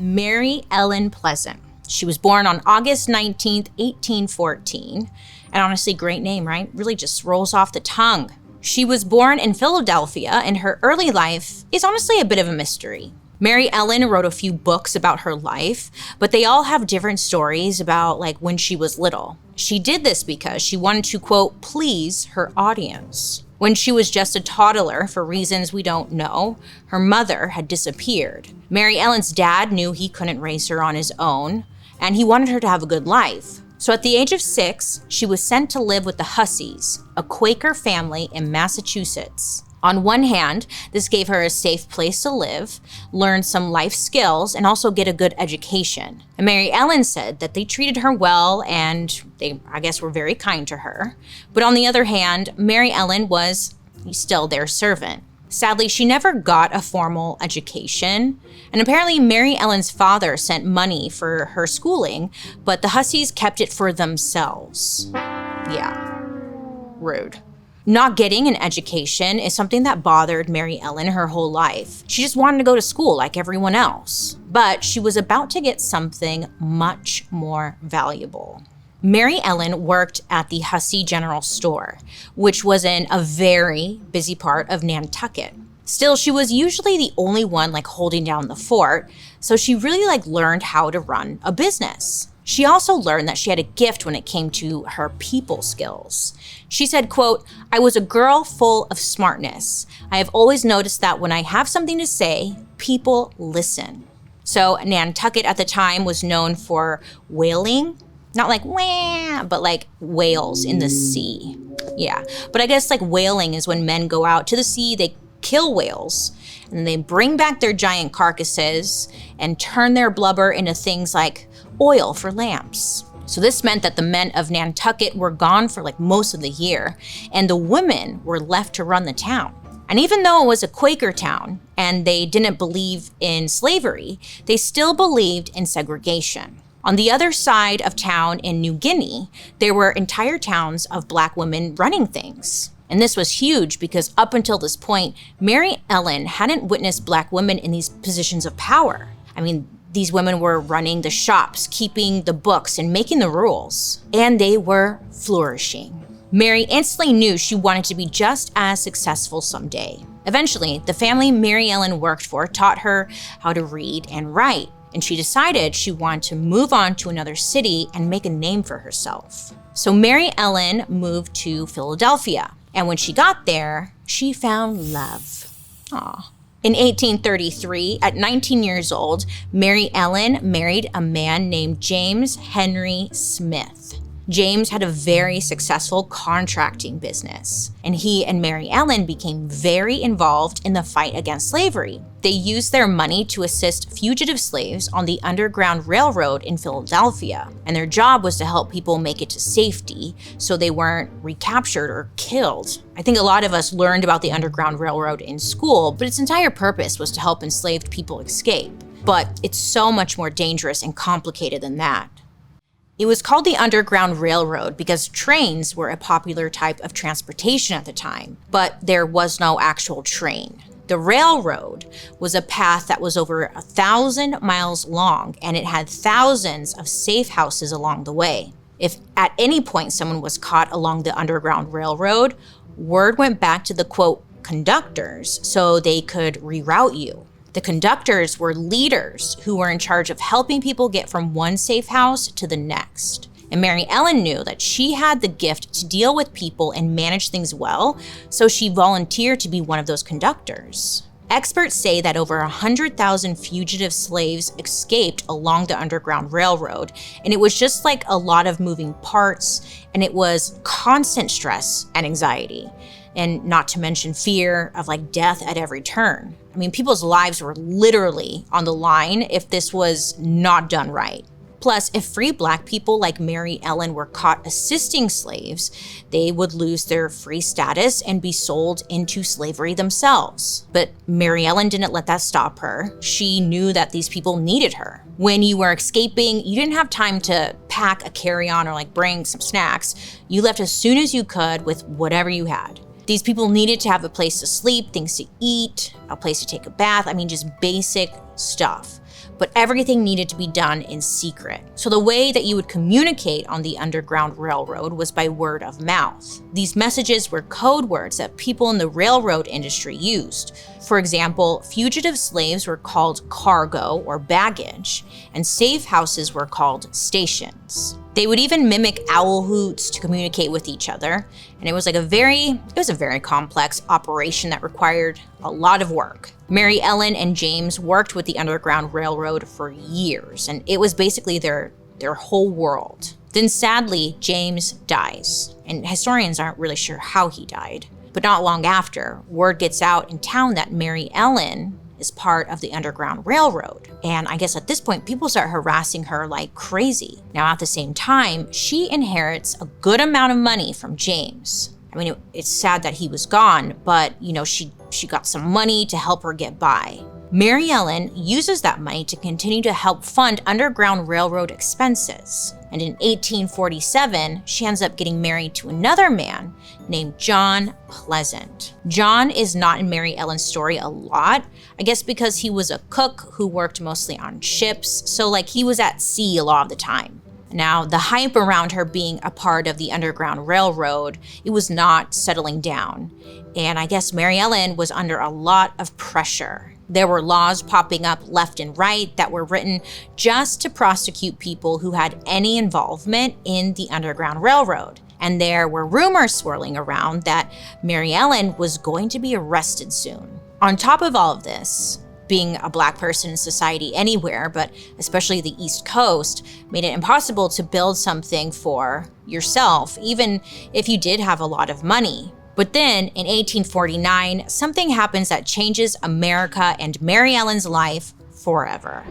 Mary Ellen Pleasant. She was born on August 19th, 1814. And honestly, great name, right? Really just rolls off the tongue. She was born in Philadelphia, and her early life is honestly a bit of a mystery. Mary Ellen wrote a few books about her life, but they all have different stories about when she was little. She did this because she wanted to, quote, please her audience. When she was just a toddler, for reasons we don't know, her mother had disappeared. Mary Ellen's dad knew he couldn't raise her on his own, and he wanted her to have a good life. So at the age of 6, she was sent to live with the Hussies, a Quaker family in Massachusetts. On one hand, this gave her a safe place to live, learn some life skills, and also get a good education. And Mary Ellen said that they treated her well and they, I guess, were very kind to her. But on the other hand, Mary Ellen was still their servant. Sadly, she never got a formal education, and apparently Mary Ellen's father sent money for her schooling, but the Hussies kept it for themselves. Yeah, rude. Not getting an education is something that bothered Mary Ellen her whole life. She just wanted to go to school like everyone else, but she was about to get something much more valuable. Mary Ellen worked at the Hussey General Store, which was in a very busy part of Nantucket. Still, she was usually the only one holding down the fort, so she really learned how to run a business. She also learned that she had a gift when it came to her people skills. She said, quote, I was a girl full of smartness. I have always noticed that when I have something to say, people listen. So Nantucket at the time was known for whaling. Not wah, but whales in the sea. Yeah, but I guess whaling is when men go out to the sea, they kill whales, and then they bring back their giant carcasses and turn their blubber into things like oil for lamps. So this meant that the men of Nantucket were gone for most of the year, and the women were left to run the town. And even though it was a Quaker town and they didn't believe in slavery, they still believed in segregation. On the other side of town in New Guinea, there were entire towns of Black women running things. And this was huge because up until this point, Mary Ellen hadn't witnessed Black women in these positions of power. I mean, these women were running the shops, keeping the books, and making the rules. And they were flourishing. Mary instantly knew she wanted to be just as successful someday. Eventually, the family Mary Ellen worked for taught her how to read and write, and she decided she wanted to move on to another city and make a name for herself. So Mary Ellen moved to Philadelphia, and when she got there, she found love. Aw. In 1833, at 19 years old, Mary Ellen married a man named James Henry Smith. James had a very successful contracting business, and he and Mary Ellen became very involved in the fight against slavery. They used their money to assist fugitive slaves on the Underground Railroad in Philadelphia, and their job was to help people make it to safety so they weren't recaptured or killed. I think a lot of us learned about the Underground Railroad in school, but its entire purpose was to help enslaved people escape. But it's so much more dangerous and complicated than that. It was called the Underground Railroad because trains were a popular type of transportation at the time, but there was no actual train. The railroad was a path that was over 1,000 miles long, and it had thousands of safe houses along the way. If at any point someone was caught along the Underground Railroad, word went back to the, quote, conductors so they could reroute you. The conductors were leaders who were in charge of helping people get from one safe house to the next. And Mary Ellen knew that she had the gift to deal with people and manage things well, so she volunteered to be one of those conductors. Experts say that over 100,000 fugitive slaves escaped along the Underground Railroad, and it was just a lot of moving parts, and it was constant stress and anxiety. And not to mention fear of death at every turn. I mean, people's lives were literally on the line if this was not done right. Plus, if free Black people like Mary Ellen were caught assisting slaves, they would lose their free status and be sold into slavery themselves. But Mary Ellen didn't let that stop her. She knew that these people needed her. When you were escaping, you didn't have time to pack a carry-on or bring some snacks. You left as soon as you could with whatever you had. These people needed to have a place to sleep, things to eat, a place to take a bath. I mean, just basic stuff. but everything needed to be done in secret. So the way that you would communicate on the Underground Railroad was by word of mouth. These messages were code words that people in the railroad industry used. For example, fugitive slaves were called cargo or baggage, and safe houses were called stations. They would even mimic owl hoots to communicate with each other, and it was a very complex operation that required a lot of work. Mary Ellen and James worked with the Underground Railroad for years, and it was basically their whole world. Then sadly, James dies, and historians aren't really sure how he died. But not long after, word gets out in town that Mary Ellen is part of the Underground Railroad. And I guess at this point, people start harassing her like crazy. Now, at the same time, she inherits a good amount of money from James. I mean, it's sad that he was gone, but she got some money to help her get by. Mary Ellen uses that money to continue to help fund Underground Railroad expenses. And in 1847, she ends up getting married to another man named John Pleasant. John is not in Mary Ellen's story a lot, I guess because he was a cook who worked mostly on ships, so he was at sea a lot of the time. Now, the hype around her being a part of the Underground Railroad, it was not settling down. And I guess Mary Ellen was under a lot of pressure. There were laws popping up left and right that were written just to prosecute people who had any involvement in the Underground Railroad. And there were rumors swirling around that Mary Ellen was going to be arrested soon. On top of all of this, being a Black person in society anywhere, but especially the East Coast, made it impossible to build something for yourself, even if you did have a lot of money. But then in 1849, something happens that changes America and Mary Ellen's life forever.